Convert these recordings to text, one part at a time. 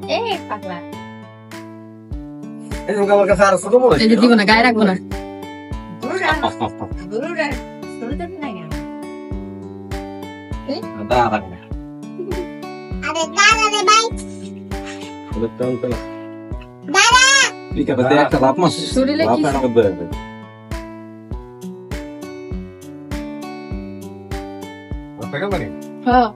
এই পাগলা এই লোক আমার কাছে আর ছোট মনে এই যে দিব না গায়ে রাখবো না দাদা আরে দাদা রে ভাই দাদা ঠিক আছে একটা লাভ মাস শরীরে কি হ্যাঁ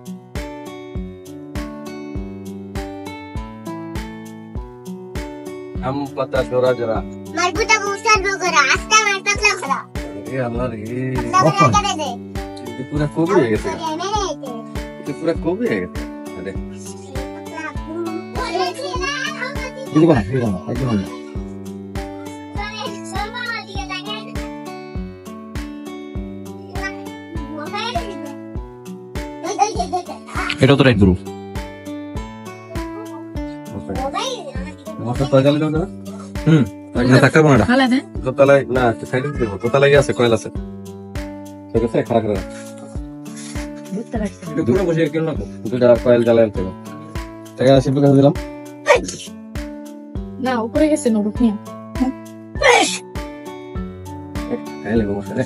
हम पता छोरा जरा मरबूता भूसा बगरा आस्ता मार पकला खड़ा ए अल्लाह रे दबरा करे दे ये पूरा कोबी है ये मेरे थे ये पूरा कोबी है अरे बोले थी ना ये देखो ना एकदम এটা তো রাইট গুরু মাথা পাজালে দাও না না টাকা বানাড়া ভালো আছে দোতলায় না সাইডে দেব দোতলায় আছে কয়েল আছে ঠিক আছে খারাপ করে বুঝতে পারছি একটু দূরে বসে কেন না দুটো কয়েল জ্বালায় আনতে টাকা সিম্পল করে দিলাম না উপরে গেছে নোট নিয়ে এই লেবো মশলা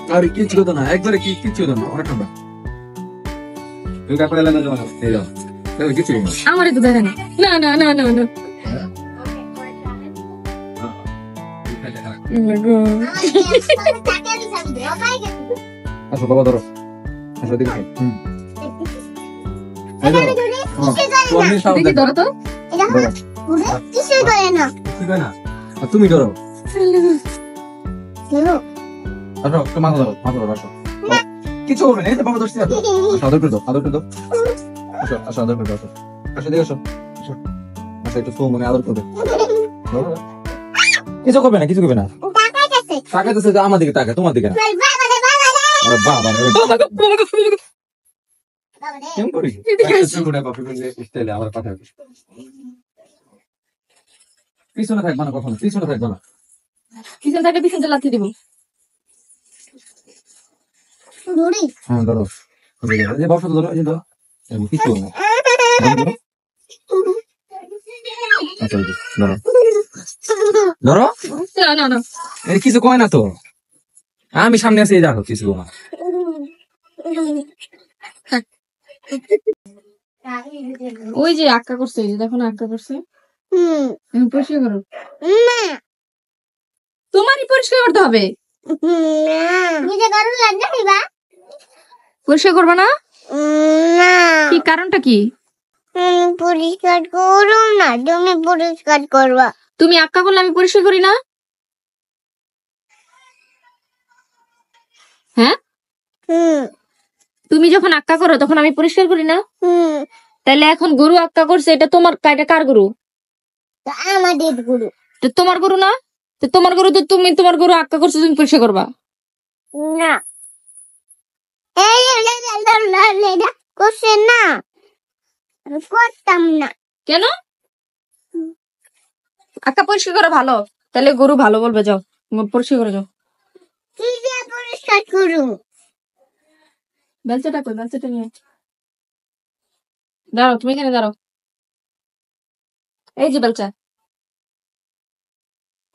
আর কিছু হতো না একবারে কিছু হতো না অনেক ঠান্ডা দুটা কয়েল না জমা এই যাও কিছু না আমারে তো দেয় না না না না না না আসো বাবা ধরো আসো দেখো দেখি ধরো তো কিছুই করে না তুমি ধরো চলো আসো তো মাথা ধরো আসো কিছু হবে না এই তো বাবা ধরছি আসো আদর করে দাও আসো আসো আদর করে দাও আসো দেখো আসো আসো একটু তো মনে আদর করবে কিছু করবে না তাকাইতেছে তাকাইতেছে যে আমার দিকে তাকা তোমার দিকে না আরে বাবা কেমন করি ছোটটা কপি করে স্টাইলে আমার পাঠাবে পিছনে থাকবা না কখনো পিছনে থাকবা না পিছন থাকলে পিছনটা লাথি দিব দড়ি হ্যাঁ ধরো এই বসো ধরো এই ধরো কিছু না আচ্ছা ধরো ধরো না না না এই কিছু কয় না তো আমি সামনে আছি এই দেখো কিছু না ওই যে আক্কা করছে এই যে দেখো না আক্কা করছে পরিষ্কার করো না তোমারই পরিষ্কার করতে হবে নিজে করুন লাগবে দিবা পরিষ্কার করবা না না কি কারণটা কি পরিষ্কার করুন না তুমি পরিষ্কার করবা তুমি আক্কা করলে আমি পরিষ্কার করি না হ্যাঁ তুমি যখন আক্কা করো তখন আমি পরিষ্কার করি না তাহলে এখন গরু আক্কা করছে এটা তোমার কার গরু আমাদের গুরু তো তোমার গরু না তো তোমার গরু তো তুমি তোমার গরু আক্কা করছো তুমি পরিষ্কার করবা না এই করছে না আমি করতাম না কেন আক্কা পরিষ্কার করা ভালো তাহলে গরু ভালো বলবে যাও পরিষ্কার করে যাও কি দিয়ে পরিষ্কার করুন বেলচাটা কই বেলচাটা নিয়ে দাঁড়াও তুমি এখানে দাঁড়াও এই যে বেলচা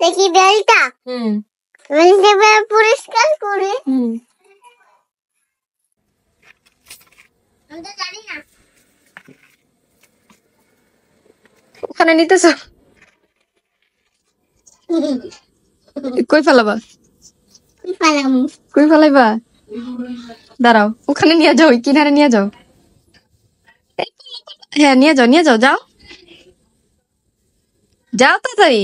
দেখি বেলটা বেলটা পরিষ্কার করে আমি তো জানি না ওখানে নিতেছ কই ফেলাবা পালাম কই ফেলাইবা দাঁড়াও ওখানে নিয়ে যাও ওই কিনারে নিয়ে যাও হ্যাঁ নিয়ে যাও যাও তাড়াতাড়ি